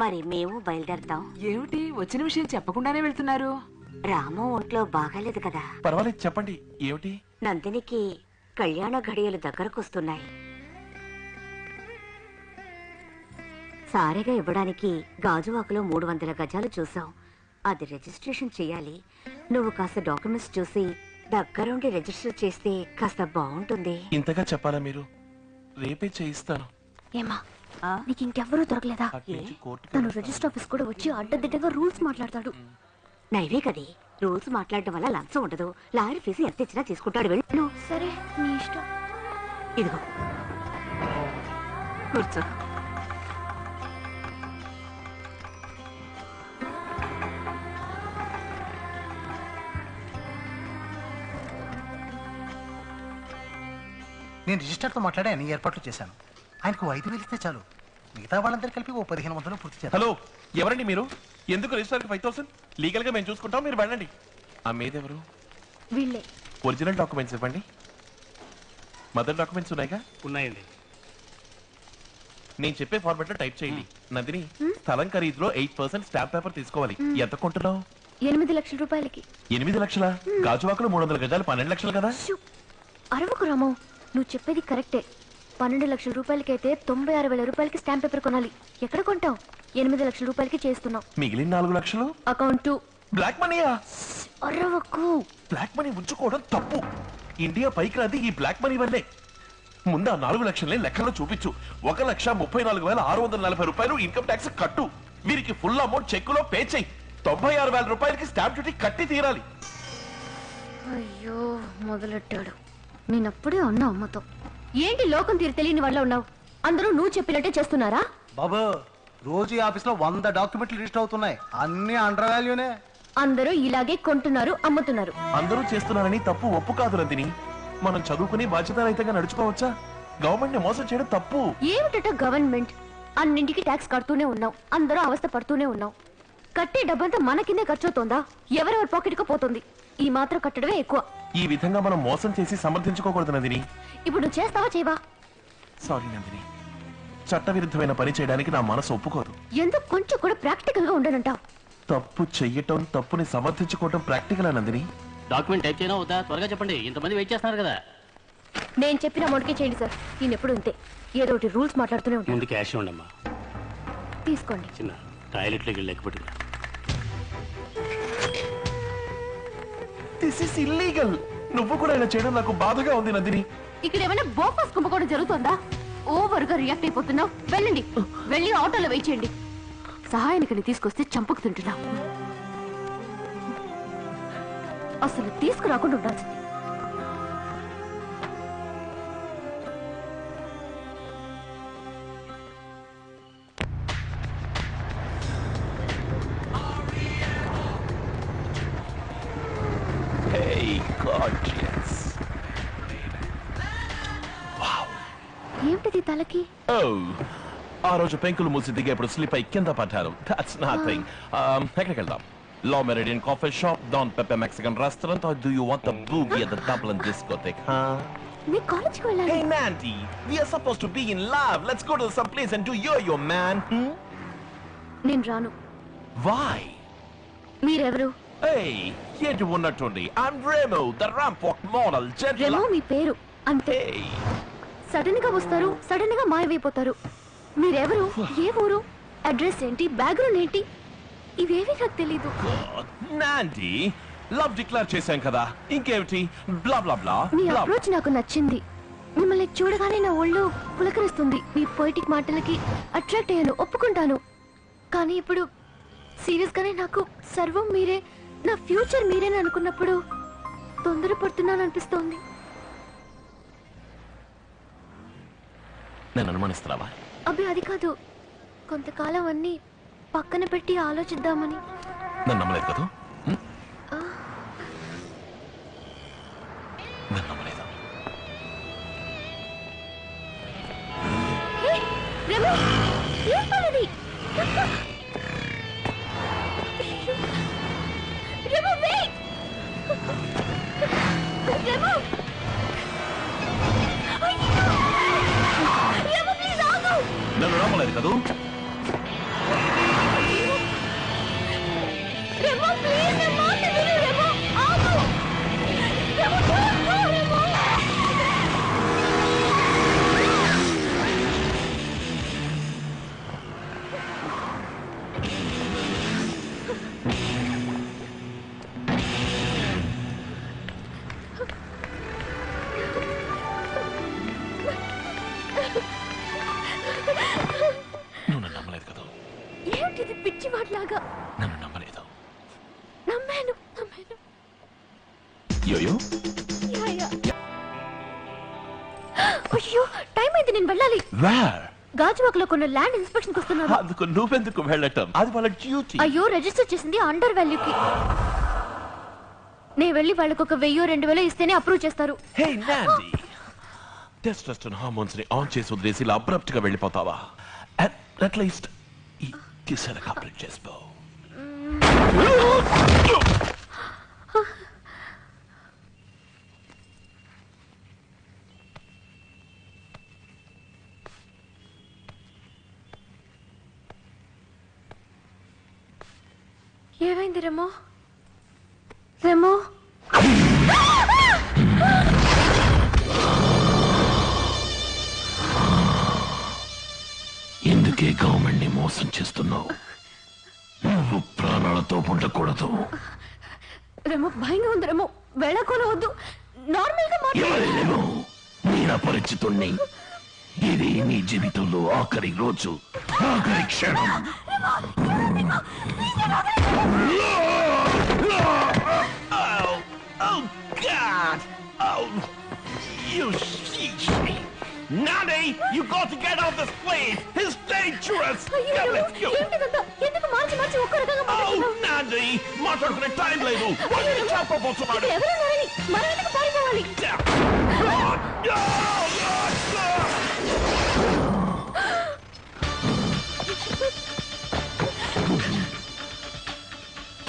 మరి మేము బయలుదేరతాం. ఏమిటి వచ్చిన విషయం చెప్పకుండానే వెళ్తున్నారు? రాము ఒంట్లో బాగాలేదు కదా. పర్వాలేదు, చెప్పండి. ఏమిటి? నందినికి కళ్యాణ ఘడియలు దగ్గరకొస్తున్నాయి. సారెగా ఇవ్వడానికి గాజువాకలో 300 గజాలు చూసాం. అది రిజిస్ట్రేషన్ చేయాలి. నువ్వు కాస్త డాక్యుమెంట్స్ చూసి దగ్గరుండి రిజిస్టర్ చేస్తే కాస్త బాగుంటుంది. ఇంతగా చెప్పాలా మీరు? రేపే చేయిస్తాను. ఏమా నీకు ఇంకెవ్వరూ దొరకలేదా? తను రిజిస్టర్ ఆఫీస్ కూడా వచ్చి అడ్డదిడ్డగా రూల్స్ మాట్లాడతాడు. నైవే కదే, రూల్స్ మాట్లాడటం వల్ల లంచం ఉండదు. లారీ ఫీజు ఎంత ఇచ్చినా తీసుకుంటాడు. వెళ్ళు. సరే నీ ఇష్టం. ఇదిగో కూర్చో. నేను రిజిస్టర్తో మాట్లాడి అన్ని ఏర్పాట్లు చేశాను. ఆయనకు 5,000 ఇస్తే చాలు. మిగతా వాళ్ళందరూ కలిపి 1500 పూర్తి చేయాలి. హలో, ఎవరండి మీరు? ఎందుకు రిజిస్టర్కి 5,000? లీగల్ గా మేము చూసుకుంటాం, మీరు వెళ్ళండి. ఆ మీదెవరు? వీళ్ళే. ఒరిజినల్ డాక్యుమెంట్స్ ఇవ్వండి. మదర్ డాక్యుమెంట్స్ ఉన్నాయిగా? ఉన్నాయండి. నేను చెప్పే ఫార్మాట్ లో టైప్ చేయండి. నందిని, స్థలం ఖరీదులో 8% స్టాంప్ పేపర్ తీసుకోవాలి. ఎంత కొంటున్నావు? 8 లక్షల రూపాయలకి. 8 లక్షల? గాజువాకలో 300 గజాలు 12 లక్షలు కదా? అరవకు రాము, నువ్వు చెప్పేది కరెక్టే. 12 లక్షల రూపాయలకైతే 96,000 రూపాయలకి స్టాంప్ పేపర్ కొనాలి. ఎక్కడ కొంటావు? 8 లక్షల రూపాయలకి చేస్తున్నావు. మిగిలిన 4 లక్షలు అకౌంట్ బ్లాక్ మనీయా? అరవకు. బ్లాక్ మనీ ఉంచుకోవడం తప్పు. ఇండియా పైకి రాది ఈ బ్లాక్ మనీ వల్లే. ముందు ఆ 4 లక్షల్ని లెక్కలో చూపించు. 1,34,640 రూపాయలు ఇన్కమ్ ట్యాక్స్ కట్టు. వీరికి ఫుల్ అమౌంట్ చెక్కులో పే చేయి. 96,000 రూపాయలకి స్టాంప్ డ్యూటీ కట్టి తీరాలి. అయ్యో మొదలెట్టాడు. నేనప్పుడే అన్నా అమ్మతో, ఏంటి లోకం తీరు తెలియని వాళ్ళ ఉన్నావు? అందరూ నువ్వు చెప్పినట్టే చేస్తున్నారా? బాబు, రోజు ఈ ఆఫీస్ లో 100 డాక్యుమెంట్లు రిజిస్టర్ అవుతున్నాయి. అన్ని అండర్ వాల్యూనే. అందరూ ఇలాగే కొంటున్నారు, అమ్ముతున్నారు. అందరూ చేస్తున్నారని తప్పు ఒప్పు కాదు నందిని. మనం చదువుకుని బాధ్యతారహితంగా నడుచుకోవచ్చా? గవర్నమెంట్ ని మోసం చేయడం తప్పు. ఏమిటట గవర్నమెంట్? అన్నింటికి ట్యాక్స్ కడుతూనే ఉన్నావు, అందరూ అవస్థ పడుతూనే ఉన్నావు. కట్టే డబ్బంతా మన కిందే ఖర్చు అవుతోందా? ఎవరెవరి పాకెట్గా పోతుంది? ఈ మాత్రం కట్టడమే ఎక్కువ. ఈ విధంగా మనం మోసం చేసి సమర్థించుకోకూడదు నందిని. ఇప్పుడు నువ్వు చేస్తావా చేయవా? సారీ నందిని, చట్టవిరుద్ధమైన పని చేయడానికి నా మనసు ఒప్పుకోదు. ఎందుకు కొంచెం కూడా ప్రాక్టికల్ గా ఉండనంటావు? తప్పు చెయ్యటం, తప్పుని సమర్థించుకోవటం ప్రాక్టికల్ నందిని. డాక్యుమెంట్ టైప్ చేయనా వద్దా? త్వరగా చెప్పండి, ఇంతమంది వెయిట్ చేస్తున్నారు కదా. నేను చెప్పిన అమౌంట్కే చేయండి సార్. నేను ఎప్పుడు అంతే, ఏదో ఒకటి రూల్స్ మాట్లాడుతూనే ఉంటాను. ముందు క్యాష్ ఉండమ్మా. తీసుకోండి. చిన్న టాయిలెట్లోకి వెళ్ళి లెక్కపెట్టుకురా. This is illegal. నువ్వు కూడా ఇలా చేయడం నాకు బాధగా ఉంది నందిని. ఇక్కడ ఏమైనా బోఫాస్ కుంభకోణం జరుగుతుందా? ఓవర్ గా రియాక్ట్ అయిపోతున్నావు. వెళ్ళండి, వెళ్ళి ఆటోలో వెయిట్ చేయండి. సహాయానికి తీసుకొస్తే చంపకు తింటున్నా. అసలు తీసుకురాకుండా ఉండాల్సింది. ఏమిటిది తలకి? ఆ రోజు పెంకులు మూసి దిగేప్పుడు స్లిప్ అయి కింద పడ్డారు. That's nothing. ఎక్కడికి వెళ్దాం? Law Meridian Coffee Shop, Don Pepe Mexican Restaurant, or do you want the boogie at the Dublin discotheque, huh? నీ కాలేజీకి వెళ్ళాలి. Hey Mandy, we are supposed to be in love. Let's go to some place and do yo-yo, man. నేను రాను. Why? మీరెవరు? Hey, ఏంటి ఉన్నట్టుండి? I'm Remo, the ramp walk model, Remo gentleman. మీ పేరు అంతే. Hey. సడన్ గా వస్తారు, సడన్ గా మాయమైపోతారు. మీరెవరు? ఏ ఊరు? అడ్రస్ ఏంటి? బ్యాక్గ్రౌండ్ ఏంటి? ఇవేవి నాకు తెలీదు. నాండి, లవ్ డిక్లేర్ చేశాం కదా, ఇంకేమిటి? బ్లా బ్లా బ్లా. మీ అప్రోచ్ నాకు నచ్చింది. మిమ్మల్ని చూడగానే నా ఒళ్ళు పులకరిస్తుంది. మీ పొయిటిక్ మాటలకి అట్రాక్ట్ అయ్యాను, ఒప్పుకుంటాను. కానీ ఇప్పుడు సీరియస్ గానే నాకు సర్వం మీరే, నా ఫ్యూచర్ మీరేని అనుకున్నప్పుడు తొందరపడుతున్నాను అనిపిస్తోంది. నేను అనుమానిస్తున్నావా? అబ్బే అది కాదు, కొంతకాలం అన్ని పక్కన పెట్టి ఆలోచిద్దామని. నన్ను నమ్మలేదు కదా? నన్ను నమ్మలేదు. రెమో, ఏం పనిది? రెమో, వెయిట్! రెమో! నన్ను నమ్మలేదు కదా? ఏంటిది పిచ్చి మాటలాగా? నన్ను నమ్మలేదు. నమ్మాను. యోయో అయ్యో టైం అయింది, నేను వెళ్ళాలి. వేర్? గాజువాకలో కొన్ని ల్యాండ్ ఇన్స్పెక్షన్ వస్తున్నారు. అందుకు నువ్వెందుకు వెళ్ళటం? అది వాళ్ళ డ్యూటీ. అయ్యో రిజిస్టర్ చేసింది అండర్ వాల్యూకి. నేను వెళ్ళి వాళ్ళకి ఒక 1000-2000 ఇస్తేనే అప్రూవ్ చేస్తారు. హే నాండి, టెస్టోస్టెరాన్ హార్మోన్స్ ని ఆన్ చేసి వదిలేసి ఇలా అబ్రప్ట్ గా వెళ్ళిపోతావా? అట్లీస్ట్ ఈ కిస్ అయినా కంప్లీట్ చేసుకో. ఏమైంది రెమో? రెమో ఎందుకే గవర్నమెంట్ ని మోసం చేస్తున్నావు? నువ్వు ప్రాణాలతో ఉండకూడదు. రెమో భయంగా ఉంది. రెమో వెళ్ళకూడదు. నార్మల్ గా ఎవరేమో నేను అపరిచితుణ్ణి. ఇది నీ జీవితంలో ఆఖరి రోజు, ఆఖరి క్షణం. Oh God! Oh, you she. Nani, you got to get out of this place. It's dangerous. Come, let's go. ఎందుకు మార్చి మార్చి ఒక్క రకంగా Oh, మాట్లాడుతున్నావు? Nani, మాట్లాడుకునే టైం లేదు. వాళ్ళు చెప్పబోతున్నాడు. ఎవరున్నారని మనం ఎందుకు పారిపోవాలి?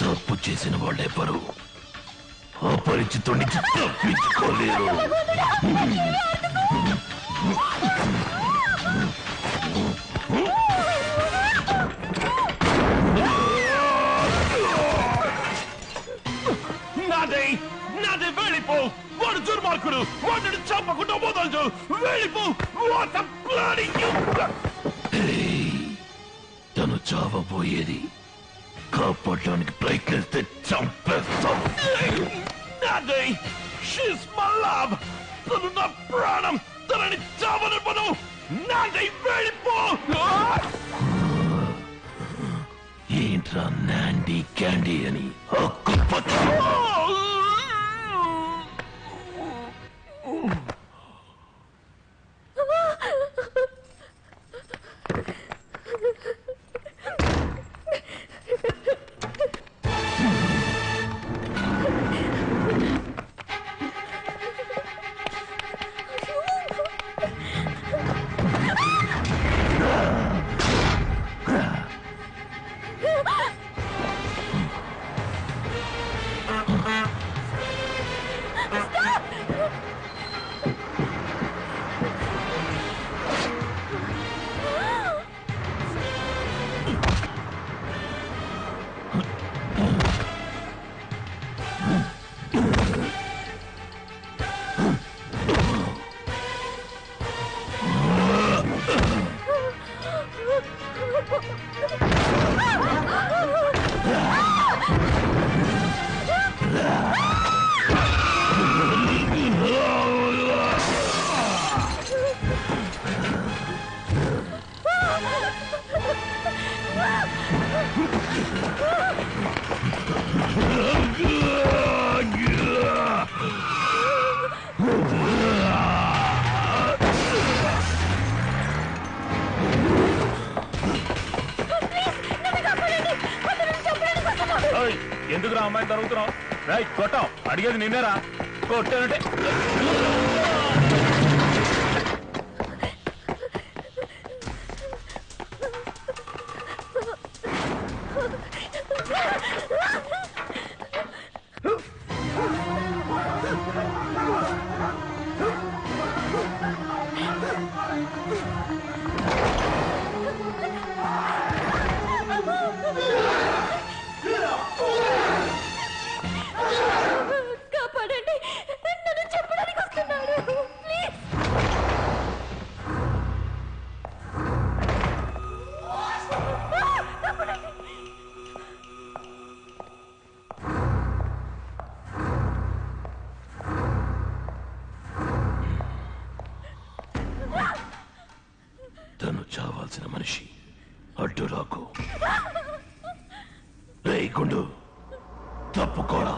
తప్పు చేసిన వాళ్ళెవ్వరూ అపరిచితుడిని తప్పించుకోలేరు. నాదే వెళ్ళిపో. వాడు దుర్మార్గుడు. వాడిని చంపకుండా వదలదు. వెళ్ళిపో. తను చావబోయేది. కాపాడడానికి ప్రయత్నిస్తే చంపేస్తాం. She's my love. తను నా ప్రాణం. తనని చావనివ్వను. నాదే వెళ్ళిపో. ఏంట్రా నాండీ క్యాండీ అని హక్కుపచ్చు. ఎందుకురా అమ్మాయిని తరుగుతున్నావు? రైట్ కొట్టావు. అడిగేది నిన్నేరా? కొట్టానంటే కాపాడండి. నన్ను చెప్పడానికి రేయ్ గుండు తప్పుకోరా.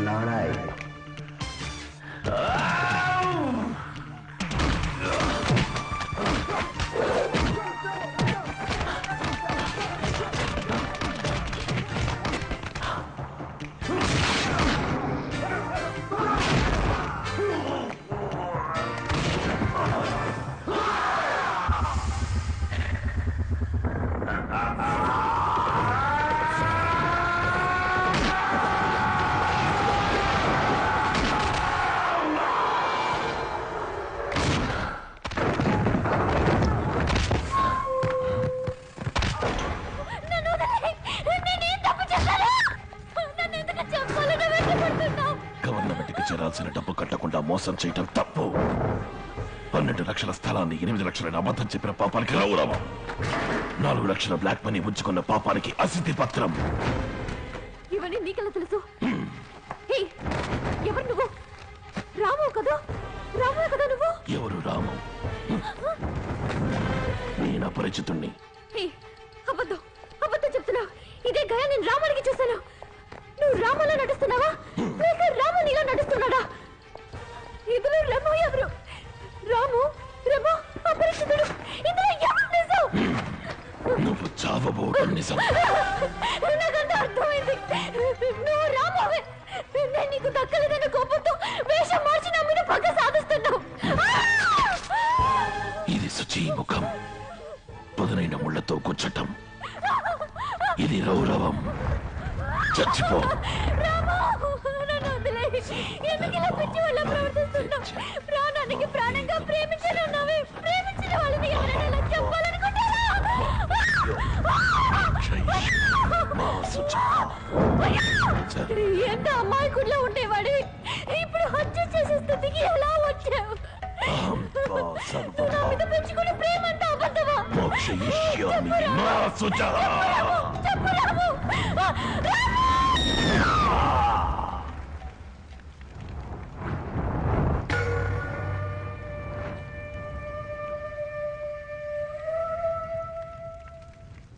लड़ाई చేరాల్సిన డబ్బు కట్టకుండా మోసం చేయటం తప్పు. 12 లక్షల స్థలాన్ని 8 లక్షలని అబద్ధం చెప్పిన పాపానికి రౌరవం. 4 లక్షల బ్లాక్ మనీ ఉంచుకున్న పాపానికి అసిద్ధి పత్రం. ఇవన్నీ నీకెలా తెలుసు? ఎవరు నువ్వు? రాము కదా? రాము కదా నువ్వు? ఎవరు రాము? నేను అపరిచితుణ్ణి. అబద్ధం అబద్ధం చెప్తున్నావు. ఇదే గయా నేను రాముడికి చూశాను. నువ్వు రాములా నడుస్తున్నావా లేక రాము నీలా నడుస్తున్నాడా? ఇందులో రము ఎవరు? రాము రము అపరిచితుడు. ఇందులో ఎవరు నిజం? నువ్వు చావబోవడం నిజం. నాకంతా అర్థమైంది. నువ్వు రామువే. నేను నీకు దక్కలేదన్న కోపంతో వేషం మార్చి నా మీద పగ సాధిస్తున్నావు. ఇది శుచి ముఖం, పదునైన ముళ్లతో గుచ్చటం. ఇది రౌరవం. చచ్చిపో. ఎందుకు ఇలా పిచ్చి వాళ్ళ ప్రవర్తిస్తున్నావు? ప్రాణానికి ప్రాణంగా ప్రేమించనున్నావే. ప్రేమించిన వాళ్ళని ఎవరైనా ఇలా చెప్పాలనుకుంటారా? ఎంత అమాయకుల్లో ఉండేవాడు ఇప్పుడు హత్య చేసే స్థితికి ఎలా వచ్చావు? నా మీద పెంచుకున్న ప్రేమ అంతా అబద్ధమా? చెప్పు రాము.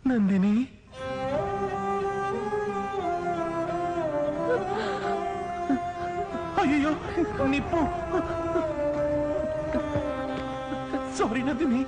నందిని, అయ్యో నిప్పు. సారీ నందిని.